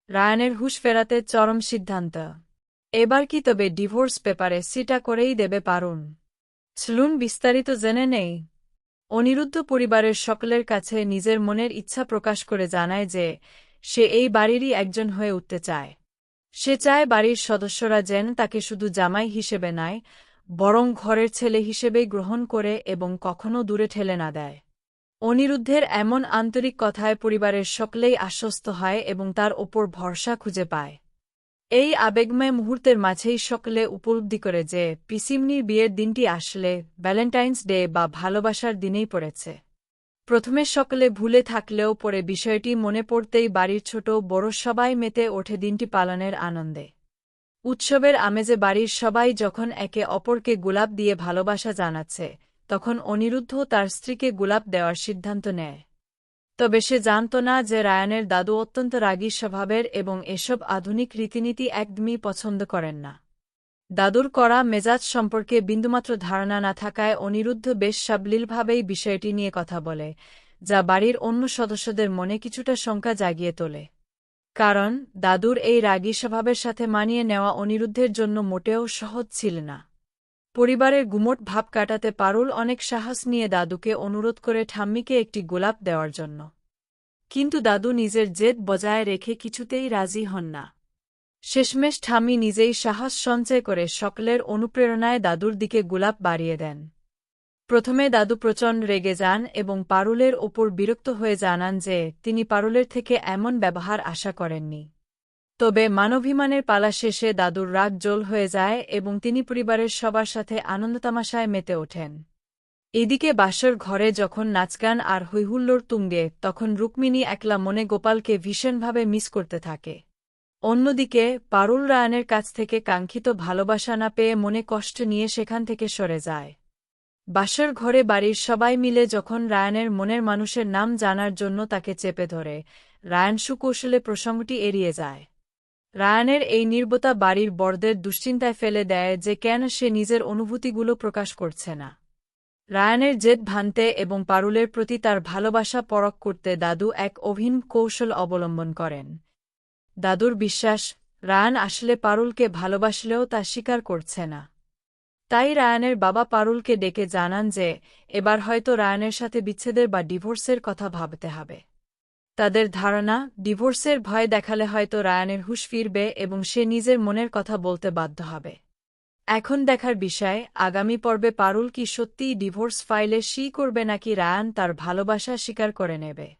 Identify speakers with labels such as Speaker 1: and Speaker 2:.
Speaker 1: রায়ানের হুঁশ ফেরাতে চরম সিদ্ধান্ত। এবার কি তবে ডিভোর্স পেপারে সিটা করেই দেবে পারুল? চলুন বিস্তারিত জেনে নেই। অনিরুদ্ধ পরিবারের সকলের কাছে নিজের মনের ইচ্ছা প্রকাশ করে জানায় যে সে এই বাড়িরই একজন হয়ে উঠতে চায়। সে চায় বাড়ির সদস্যরা যেন তাকে শুধু জামাই হিসেবে নয়, বরং ঘরের ছেলে হিসেবেই গ্রহণ করে এবং কখনো দূরে ঠেলে না দেয়। অনিরুদ্ধের এমন আন্তরিক কথায় পরিবারের সকলেই আশ্বস্ত হয় এবং তার ওপর ভরসা খুঁজে পায়। এই আবেগময় মুহূর্তের মাঝেই সকলে উপলব্ধি করে যে পিসিমনির বিয়ের দিনটি আসলে ভ্যালেন্টাইন্স ডে বা ভালোবাসার দিনেই পড়েছে। প্রথমে সকলে ভুলে থাকলেও পরে বিষয়টি মনে পড়তেই বাড়ির ছোট বড় সবাই মেতে ওঠে দিনটি পালনের আনন্দে। উৎসবের আমেজে বাড়ির সবাই যখন একে অপরকে গোলাপ দিয়ে ভালোবাসা জানাচ্ছে, তখন অনিরুদ্ধ তার স্ত্রীকে গোলাপ দেওয়ার সিদ্ধান্ত নেয়। তবে সে জানত না যে রায়ানের দাদু অত্যন্ত রাগী স্বভাবের এবং এসব আধুনিক রীতিনীতি একদমই পছন্দ করেন না। দাদুর কড়া মেজাজ সম্পর্কে বিন্দুমাত্র ধারণা না থাকায় অনিরুদ্ধ বেশ সাবলীলভাবেই বিষয়টি নিয়ে কথা বলে, যা বাড়ির অন্য সদস্যদের মনে কিছুটা শঙ্কা জাগিয়ে তোলে। কারণ দাদুর এই রাগী স্বভাবের সাথে মানিয়ে নেওয়া অনিরুদ্ধের জন্য মোটেও সহজ ছিল না। পরিবারের গুমোট ভাব কাটাতে পারুল অনেক সাহস নিয়ে দাদুকে অনুরোধ করে ঠাম্মিকে একটি গোলাপ দেওয়ার জন্য। কিন্তু দাদু নিজের জেদ বজায় রেখে কিছুতেই রাজি হন না। শেষমেশ ঠাম্মি নিজেই সাহস সঞ্চয় করে সকলের অনুপ্রেরণায় দাদুর দিকে গোলাপ বাড়িয়ে দেন। প্রথমে দাদু প্রচণ্ড রেগে যান এবং পারুলের ওপর বিরক্ত হয়ে জানান যে তিনি পারুলের থেকে এমন ব্যবহার আশা করেননি। তবে মানবাভিমানের পালা শেষে দাদুর রাগ জল হয়ে যায় এবং তিনি পরিবারের সবার সাথে আনন্দতামাশায় মেতে ওঠেন। এদিকে বাসর ঘরে যখন নাচগান আর হৈহুল্লোড় তুঙ্গে, তখন রুক্মিণী একলা মনে গোপালকে ভীষণভাবে মিস করতে থাকে। অন্যদিকে পারুল রায়ানের কাছ থেকে কাঙ্ক্ষিত ভালোবাসা না পেয়ে মনে কষ্ট নিয়ে সেখান থেকে সরে যায়। বাসর ঘরে বাড়ির সবাই মিলে যখন রায়ানের মনের মানুষের নাম জানার জন্য তাকে চেপে ধরে, রায়ান সুকৌশলে প্রসঙ্গটি এড়িয়ে যায়। রায়ানের এই নির্বতা বাড়ির বড়দের দুশ্চিন্তায় ফেলে দেয় যে কেন সে নিজের অনুভূতিগুলো প্রকাশ করছে না। রায়ানের জেদ ভাঙতে এবং পারুলের প্রতি তার ভালোবাসা পরখ করতে দাদু এক অভিনব কৌশল অবলম্বন করেন। দাদুর বিশ্বাস, রায়ান আসলে পারুলকে ভালোবাসলেও তা স্বীকার করছে না। তাই রায়ানের বাবা পারুলকে ডেকে জানান যে এবার হয়তো রায়ানের সাথে বিচ্ছেদের বা ডিভোর্সের কথা ভাবতে হবে। তাদের ধারণা, ডিভোর্সের ভয় দেখালে হয়তো রায়ানের হুঁশ ফিরবে এবং সে নিজের মনের কথা বলতে বাধ্য হবে। এখন দেখার বিষয়, আগামী পর্বে পারুল কি সত্যিই ডিভোর্স ফাইলে সই করবে নাকি রায়ান তার ভালোবাসা স্বীকার করে নেবে।